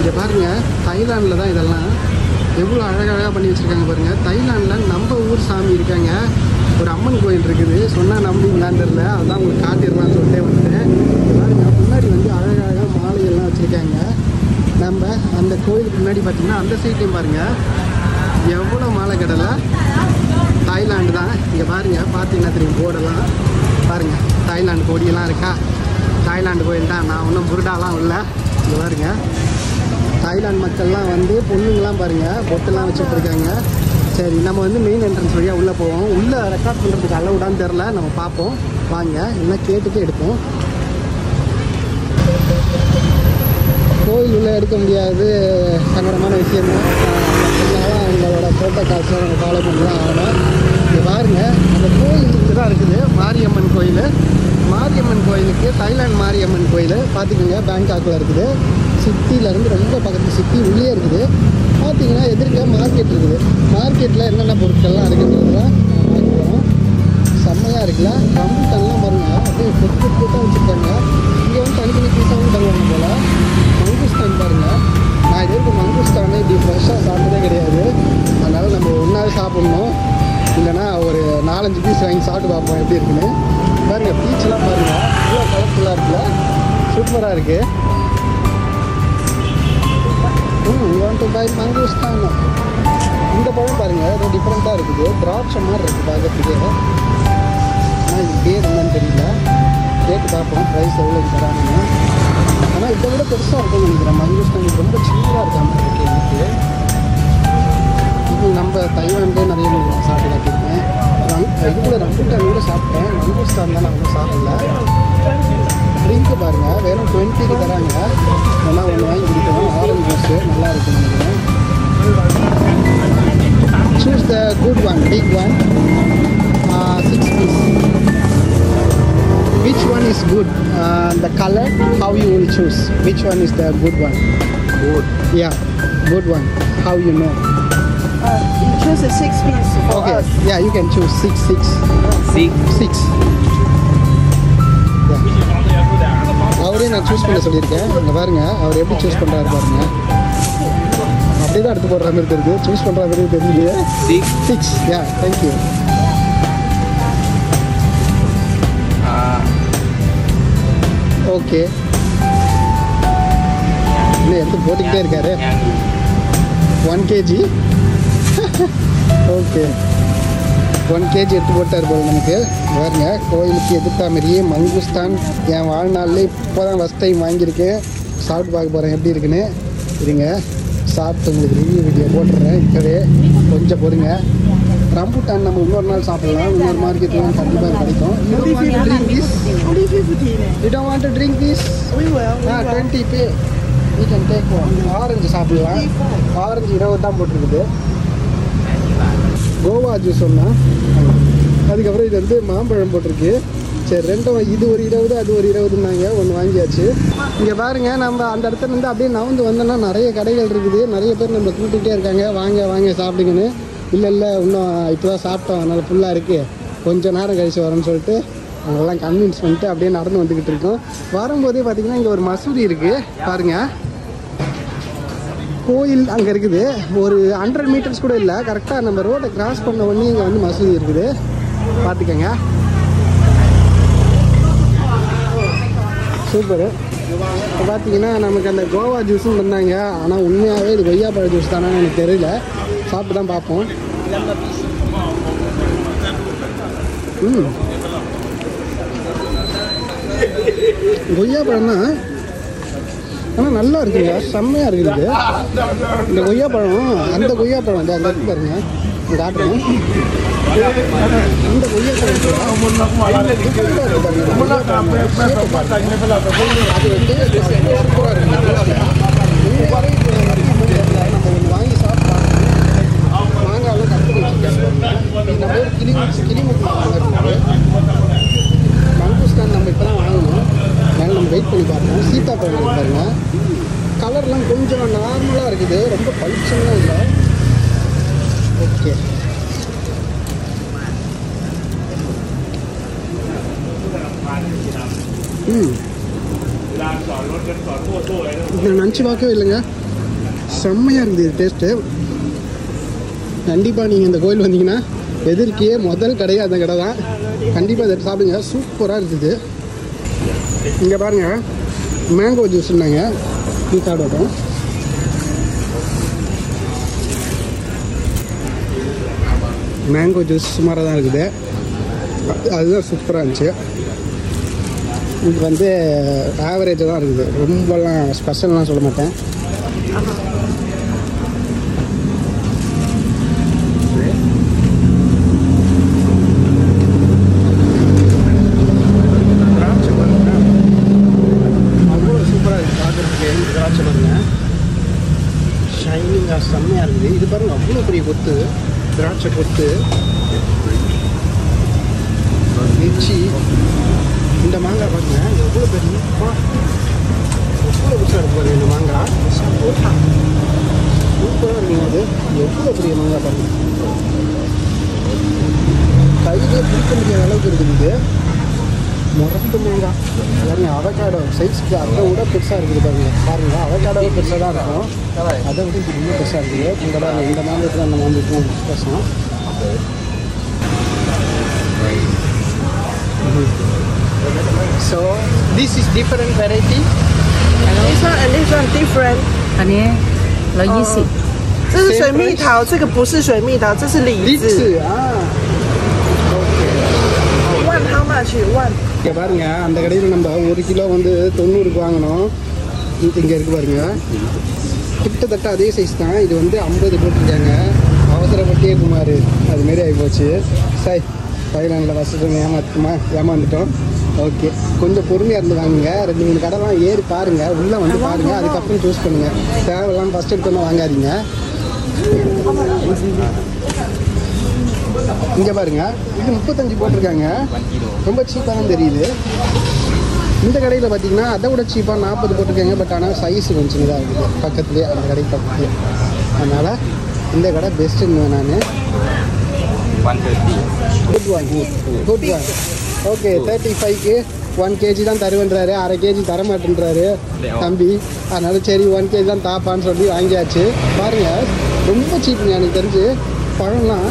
இங்கே பாருங்கள், தாய்லாண்டில் தான் இதெல்லாம் எவ்வளோ அழகழகாக பண்ணி வச்சுருக்காங்க பாருங்கள். தாய்லாண்டில் நம்ம ஊர் சாமி இருக்காங்க, ஒரு அம்மன் கோயில் இருக்குது. சொன்னால் நம்பிங்களான்னு தெரில, அதுதான் உங்களுக்கு காட்டிடலான்னு சொல்லிட்டே வந்துட்டேன். பாருங்கள், முன்னாடி வந்து அழகழகாக மாலைகள்லாம் வச்சுருக்காங்க. நம்ம அந்த கோயிலுக்கு முன்னாடி பார்த்திங்கன்னா அந்த சைட்லையும் பாருங்கள் எவ்வளோ மாலை கடலை. தாய்லாண்டு தான். இங்கே பாருங்கள், பார்த்தீங்கன்னா தெரியும் போர்டெல்லாம் பாருங்கள், தாய்லாண்டு கொடியெல்லாம் இருக்கா. தாய்லாண்டு கோயில் தான். நான் ஒன்றும் புருடாலாம் இல்லை. இங்கே பாருங்கள், தாய்லாந்து மக்கள்லாம் வந்து பொண்ணுங்களாம் பாருங்கள் பொட்டெல்லாம் வச்சுட்ருக்காங்க. சரி, நம்ம வந்து மெயின் என்ட்ரன்ஸ் வழியாக உள்ளே போவோம். உள்ளே ரெக்கார்ட் பண்ணுறதுக்கு அலவுடான்னு தெரில, நம்ம பார்ப்போம் வாங்க. என்ன கேட்டுட்டு எடுப்போம். கோயில் உள்ளே எடுக்க முடியாது, சங்கடமான விஷயம் தான். அவங்களோட ப்ரோட்டோகால்ஸை நம்ம ஃபாலோ பண்ணி தான் ஆகணும். இங்கே பாருங்கள், அந்த கோயில் இங்கே தான் இருக்குது, மாரியம்மன் கோயில். மாரியம்மன் கோயிலுக்கு தாய்லாந்து மாரியம்மன் கோயில் பார்த்துக்கோங்க, பேங்காக்கில் இருக்குது. சிட்டியிலேருந்து ரொம்ப பக்கத்து சிட்டி உள்ளே இருக்குது. பார்த்தீங்கன்னா எதிர்க்க மார்க்கெட் இருக்குது. மார்க்கெட்டில் என்னென்ன பொருட்கள்லாம் இருக்குன்றது தான் பார்க்குறோம். செம்மையாக இருக்குல்ல. ரம்புட்டான்லாம் பாருங்கள், அப்படியே கொத்து கொத்தாக வச்சுருக்காங்க. இங்கே வந்து தனித்தனி பீஸாகவும் தருவாங்க போல். மங்குஸ்தான் பாருங்கள், நான் இது வரைக்கும் மங்குஸ்தானே இப்படி ஃப்ரெஷ்ஷாக சாப்பிட்டதே கிடையாது. அதனால் நம்ம ஒன்றாவே சாப்பிட்ணும், இல்லைனா ஒரு 4-5 பீஸ் வாங்கி சாப்பிட்டு பார்ப்போம் எப்படி இருக்குன்னு. பாருங்கள், பீச்செலாம் பாருங்கள், இவ்வளோ கலர்ஃபுல்லாக இருக்குல்ல, சூப்பராக இருக்குது. You want to buy mangostan? இந்த பழம் பாருங்கள், அது டிஃப்ரெண்ட்டாக இருக்குது. திராட்சை மாதிரி இருக்குது பார்க்கறதுக்கே. ஆனால் இது பேர் என்னன்னு தெரியல, கேட்டு பார்ப்போம் ப்ரைஸ் எவ்வளோ தராங்கன்னு. ஆனால் இதை விட பெருசாக இருக்கும்னு நினைக்கிறேன். மங்கோஸ்தான் ரொம்ப சின்னதாக இருக்காம இருக்குது எனக்கு. இது நம்ம தைவான்லேயே நிறைய சாப்பிட்டு காட்டியிருக்கேன். இது கூட ரம்புட்டான் கூட சாப்பிட்டேன். மங்கோஸ்தான் தான் நான் வந்து சாப்பிடல. ட்ரிங்க்கு பாருங்கள், வெறும் 20க்கு தராங்க. இதெல்லாம் ஒன்று வாங்கி குடிக்கணும். ஆரஞ்சு ஜூஸு நல்லா இருக்குன்னு நினைக்கிறேன். Choose the good one, big one, 6 piece. Which one is good? The color, how you will choose? Which one is the good one? Good. Yeah, good one. How you know? You choose a 6 piece for Okay, us. yeah, you can choose 6. அவரே நான் choose பண்ண சொல்லியிருக்கேன். இங்கே பாருங்கள், அவர் எப்படி choose பண்ணுறாரு பாருங்கள். அப்படியே தான் எடுத்து போடுற மாதிரி தெரியுது, சூஸ் பண்ணுற மாதிரி தெரியுது. 6. யா, தேங்க்யூ. ஓகே, இன்னும் எடுத்து போட்டுக்கிட்டே இருக்காரு. 1 kg. ஓகே, 1 kg எடுத்து போட்டார் போல் நமக்கு. பாருங்க, கோயிலுக்கு எதிர்த்தா மாதிரியே மங்குஸ்தான். என் வாழ்நாளில் இப்போ தான் ஃபஸ்ட் டைம் வாங்கியிருக்கேன். சாப்பிட்டு பார்க்க போகிறேன் எப்படி இருக்குன்னு. இருங்க, சாப்பிட்டு உங்களுக்கு ரிவ்யூ வீடியோ போட்டுடுறேன். இப்போவே கொஞ்சம் பொறுங்க. ரம்புட்டான் நம்ம இன்னொரு நாள் சாப்பிடலாம். இன்னொரு மார்க்கெட்லாம் கண்டிப்பாக கிடைக்கும். You don't want to drink this? You don't want to drink this? 20 pay. We can take one. Orange சாப்பிடலாம். ஆரஞ்சு 20 தான் போட்டிருக்குது. கோவா ஜூஸ் ஒன்றா, அதுக்கப்புறம் இது வந்து மாம்பழம் போட்டிருக்கு. சரி, ரெண்டும் இது ஒரு 20, அது ஒரு 20ன்னாங்க. ஒன்று வாங்கியாச்சு. இங்கே பாருங்கள், நம்ம அந்த இடத்துல இருந்து அப்படியே நவுந்து வந்தோன்னா நிறைய கடைகள் இருக்குது. நிறைய பேர் நம்ம கூப்பிட்டுக்கிட்டே இருக்காங்க, வாங்க சாப்பிடுங்கன்னு. இல்லை இன்னும் இப்போ தான் சாப்பிட்டோம், அதனால் ஃபுல்லாக இருக்குது, கொஞ்சம் நேரம் கழிச்சு வரோன்னு சொல்லிட்டு அவங்களெல்லாம் கன்வின்ஸ் பண்ணிட்டு அப்படியே நடந்து வந்துக்கிட்டு இருக்கோம். வரும்போதே பார்த்திங்கன்னா இங்கே ஒரு மசூதி இருக்குது பாருங்கள். கோயில் அங்கே இருக்குது. ஒரு 100 மீட்டர்ஸ் கூட இல்லை, கரெக்டாக நம்ம ரோடை கிராஸ் பண்ண உடனே இங்கே வந்து மசூதி இருக்குது. பார்த்துக்கங்க, சூப்பரு. இப்போ பார்த்தீங்கன்னா நமக்கு அந்த கோவா ஜூஸும் தந்தாங்க. ஆனால் உண்மையாகவே இது கொய்யாப்பழ ஜூஸ் தானே எனக்கு தெரியல, சாப்பிட்டு தான் பார்ப்போம். கொய்யாப்பழம் தான், ஆனால் நல்லா இருக்குங்க, செம்மையாக இருக்குது இந்த கொய்யாப்பழம். அந்த கொய்யாப்பழம் வந்து அந்த இடத்துல பாருங்க, காட்டுறேன். அந்த கொய்யாப்பழம் அது வந்து சூப்பராக இருக்குது. நம்ம ஒன்று வாங்கி சாப்பிட்டோம். மாங்காவில் கட்டு வச்சுருக்கேன். நம்ம கிளிமுக்கு மங்குஸ்தான் நம்ம இப்போ தான் வாங்கணும். அதனால் நம்ம வெயிட் பண்ணி பார்ப்போம். சீத்தாப்பழம் பாருங்க, கலர்லாம் கொஞ்சம் நார்மலாக இருக்குது, ரொம்ப பளிச்சுலாம் இல்லை. ஓகே, இதை நினச்சி பார்க்கவே இல்லைங்க. செம்மையாக இருக்குது டேஸ்ட்டு. கண்டிப்பாக நீங்கள் இந்த கோயில் வந்தீங்கன்னா எதிர்க்கே முதல் கடையே அந்த கடை தான். கண்டிப்பாக இதை சாப்பிடுங்க, சூப்பராக இருக்குது. இங்கே பாருங்கள், மேங்கோ ஜூஸ்ன்னாங்க, டீ சாப்பிட்டோம். மேங்கோ ஜூஸ் சுமாராக தான் இருக்குது, அதுதான் சூப்பராக இருந்துச்சு. இது வந்து ஆவரேஜாக தான் இருக்குது, ரொம்பலாம் ஸ்பெஷல்லாம் சொல்ல மாட்டேன். அவ்வளோ சூப்பராக இருக்குது பார்க்குறதுக்கு. திராட்சை பாருங்க, ஷைனிங்காக செம்மையாக இருக்குது. இது பாருங்க, அவ்வளோ பெரிய கொத்து திராட்சை கொத்து. லிச்சி, இந்த மாங்காய் பாருங்க எவ்வளோ பெரிய, எவ்வளோ புதுசாக இருக்கு பாருங்க. இந்த மாங்காய் சூப்பராக இருக்குங்க. அது எவ்வளோ பெரிய மாங்காய் பாருங்க, கையிலே பிடிக்க முடியாத அளவுக்கு இருக்குது. இது முரட்டு மாங்காய் பாருங்க. அவகாடோ சைஸ்க்கு அதை விட பெருசாக இருக்குது பாருங்க. பாருங்கள், அவகாடோ பெருசாக தான் இருக்கும், அதை விட இது ரொம்ப பெருசாக இருக்குது. இந்த மாம்பழத்தில் அந்த மாம்பழத்துக்கும் வித்தியாசம். So this is different variety. This one different. อันนี้120这是水蜜桃，这个不是水蜜桃，这是李子。Okay. One how much? One. இங்கே பாருங்க, அந்த கடையில் நம்ம 1 கிலோ வந்து 90க்கு வாங்கினோம். இங்கே இருக்கு பாருங்க, கிட்டத்தட்ட அதே சைஸ் தான். இது வந்து 50 போட்டிருக்காங்க. அவசரப்பட்டே குமார் அதுமாரி ஆகிப்போச்சு. சாய் பைலானில் வசதி ஏமாந்துட்டோம். ஓகே, கொஞ்சம் பொறுமையாக இருந்து வாங்குங்க. 2-3 கடைலாம் ஏறி பாருங்கள், உள்ளே வந்து பாருங்கள், அதுக்கப்புறம் சூஸ் பண்ணுங்கள். தேவையில்லாமல் ஃபஸ்ட் எடுத்தோன்னா வாங்காதீங்க. இங்கே பாருங்க, இது 35 போட்டிருக்காங்க, ரொம்ப சீப்பாக தான் தெரியுது. இந்த கடையில் பார்த்தீங்கன்னா அதை விட சீப்பாக 40 போட்டிருக்காங்க. பட் ஆனால் சைஸ் கொஞ்சம் சின்னதாக இருக்குது பக்கத்துலேயே, அந்த கடைக்கு பக்கத்துலேயே. அதனால் இந்த கடை பெஸ்ட்டுன்னு நான். Good one. ஓகே, 35க்கு 1 kg தான் தருவேன்றாரு, 1/2 kg தரமாட்டேன்றாரு தம்பி. அதனால சரி 1 kg தான் தாப்பான்னு சொல்லி வாங்கியாச்சு. பாருங்கள், ரொம்ப சீப்புங்க. எனக்கு தெரிஞ்சு பழம்லாம்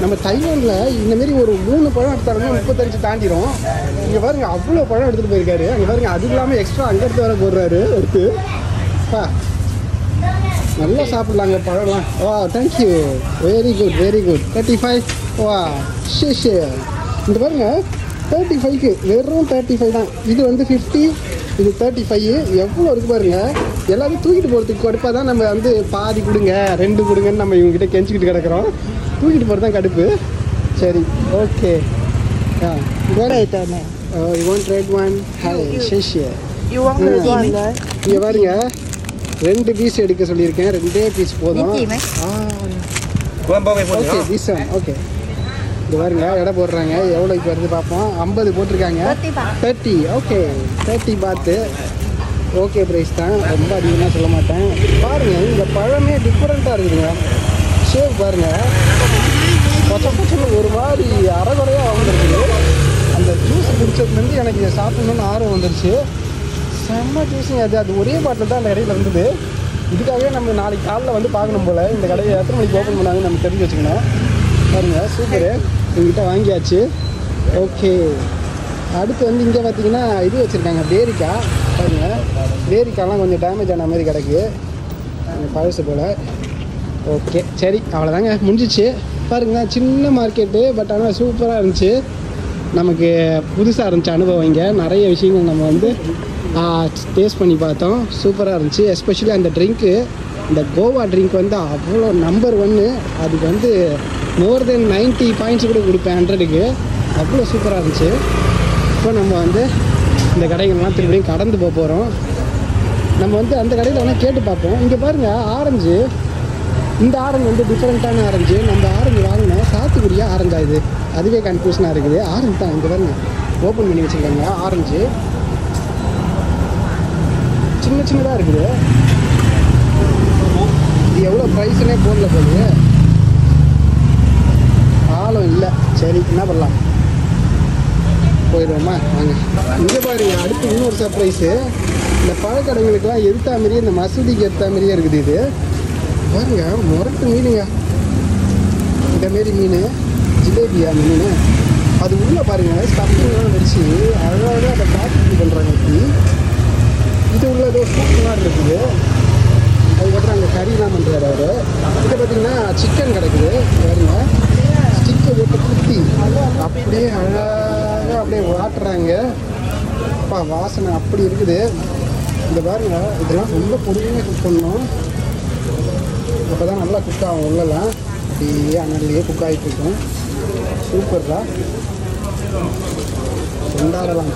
நம்ம தைவானில் இந்தமாரி ஒரு 3 பழம் எடுத்தாலுமே 35 தாண்டிடும். இங்கே பாருங்கள், அவ்வளோ பழம் எடுத்துகிட்டு போயிருக்காரு. அங்கே பாருங்கள், அது இல்லாமல் எக்ஸ்ட்ரா அங்கே எடுத்து வர போடுறாரு எடுத்து. நல்லா சாப்பிட்லாங்க பழம்லாம். வா, தேங்க்யூ, வெரி குட் 35. வா ஷே இங்கே பாருங்கள், 35க்கு வெறும் 35 தான். இது வந்து 50, இது 35. எவ்வளோ இருக்குது பாருங்கள். எல்லாத்தையும் தூக்கிட்டு போகிறதுக்கு கடுப்பாக தான் நம்ம வந்து பாதி கொடுங்க 2 கொடுங்கன்னு நம்ம இவங்ககிட்ட கெஞ்சிக்கிட்டு கிடக்கிறோம். தூக்கிட்டு போகிறது தான் கடுப்பு. சரி, okay. You want red one? You want red one? இங்கே பாருங்க, 2 பீஸ் எடுக்க சொல்லியிருக்கேன், 2 பீஸ் போதும். Okay, piece okay. இது பாருங்க, எடை போடுறாங்க, எவ்வளோக்கு வருது பார்ப்போம். 50 போட்டிருக்காங்க, 30. ஓகே, 30 பாத்து. ஓகே, ப்ரைஸ் தான், ரொம்ப அதிகமாக சொல்ல மாட்டேன். பாருங்கள், இந்த பழமே டிஃப்ரெண்ட்டாக இருக்குதுங்க. ஷேப் பாருங்கள், பச்சை ஒரு மாதிரி அரைகுறையாக வந்துருக்குது. அந்த ஜூஸ் குடிச்சதுலேருந்து எனக்கு இதை சாப்பிட்ணுன்னு ஆர்வம் வந்துருச்சு. செம்ம ஜூஸுங்க. அது ஒரே பாட்டில் தான் அந்த கடையில் இருந்தது. இதுக்காகவே நம்ம நாளைக்கு காலையில் வந்து பார்க்கணும் போல். இந்த கடையை எத்தனை மணிக்கு ஓப்பன் பண்ணாங்கன்னு நம்ம தெரிஞ்சு வச்சுக்கணும். பாருங்கள், சூப்பரு, எங்கிட்ட வாங்கியாச்சு. ஓகே, அடுத்து வந்து இங்கே பார்த்தீங்கன்னா இது வச்சுருக்காங்க, பேரிக்காய். பாருங்கள், பேரிக்காய்லாம் கொஞ்சம் டேமேஜ் ஆன மாதிரி கிடக்கு, பழசு போல். ஓகே, சரி, அவ்வளோதாங்க, முடிஞ்சிச்சு. பாருங்கள், சின்ன மார்க்கெட்டு, பட் ஆனால் சூப்பராக இருந்துச்சு. நமக்கு புதுசாக இருந்துச்சு அனுபவம். இங்கே நிறைய விஷயங்கள் நம்ம வந்து டேஸ்ட் பண்ணி பார்த்தோம். சூப்பராக இருந்துச்சு. எஸ்பெஷலி அந்த ட்ரிங்க்கு, இந்த கோவா ட்ரிங்க் வந்து அவ்வளோ நம்பர் 1. அதுக்கு வந்து மோர் தென் 90 பாயிண்ட்ஸ் கூட கொடுப்பேன் 100க்கு. அவ்வளோ சூப்பராக இருந்துச்சு. இப்போ நம்ம வந்து இந்த கடைகள்லாம் திரும்பியும் கடந்து போக போகிறோம். நம்ம வந்து அந்த கடையில் வேணால் கேட்டு பார்ப்போம். இங்கே பாருங்கள், ஆரஞ்சு. இந்த ஆரஞ்சு வந்து டிஃப்ரெண்ட்டான ஆரஞ்சு. நம்ம ஆரஞ்சு வாங்கினோம், சாத்துக்குடியாக ஆரஞ்சா இது? அதுவே கன்ஃபியூஷனாக இருக்குது. ஆரஞ்சு தான். இங்கே பாருங்கள், ஓப்பன் பண்ணி வச்சுருக்காங்க. ஆரஞ்சு சின்னதாக இருக்குது. இது எவ்வளோ ப்ரைஸ்னே போடல போகுது, ஆளும் இல்லை. சரி, என்ன பண்ணலாம், போயிடுவோமா? வாங்க. இங்கே பாருங்க, அடுத்து இன்னொரு சர்ப்ரைஸு. இந்த பழக்கடைகளுக்கெல்லாம் எதிர்த்தா மாதிரியே இந்த மசூதிக்கு எடுத்த மாதிரியே இருக்குது இது. பாருங்க முரட்டு மீனுங்க. இந்தமாரி மீன் ஜிலேபியா அந்த மீன் அது உள்ளே பாருங்கள் ஸ்டஃப்லாம் வச்சு அழகாக அதை பேக்கிங் பண்ணுறாங்க. இப்படி இது உள்ள ஏதோ சூப் மாதிரி இருக்குது. அதுக்கப்புறம் அங்கே கறிலாம் பண்ணுறாரு அவர். இதை பார்த்திங்கன்னா சிக்கன் கிடக்குது பாருங்க. ஸ்டிக்கை போட்டு குத்தி அப்படியே அழகாக அப்படியே வாட்டுறாங்க. அப்பா வாசனை அப்படி இருக்குது. இந்த பாருங்க இதெல்லாம் ரொம்ப பொறுமையாக குக் பண்ணணும். அப்போ தான் நல்லா குக் ஆகும். உள்ளலாம் அப்படியே அனல்லையே குக் ஆகிட்டு இருக்கும். சூப்பர்ரா கொண்டாடலாம்.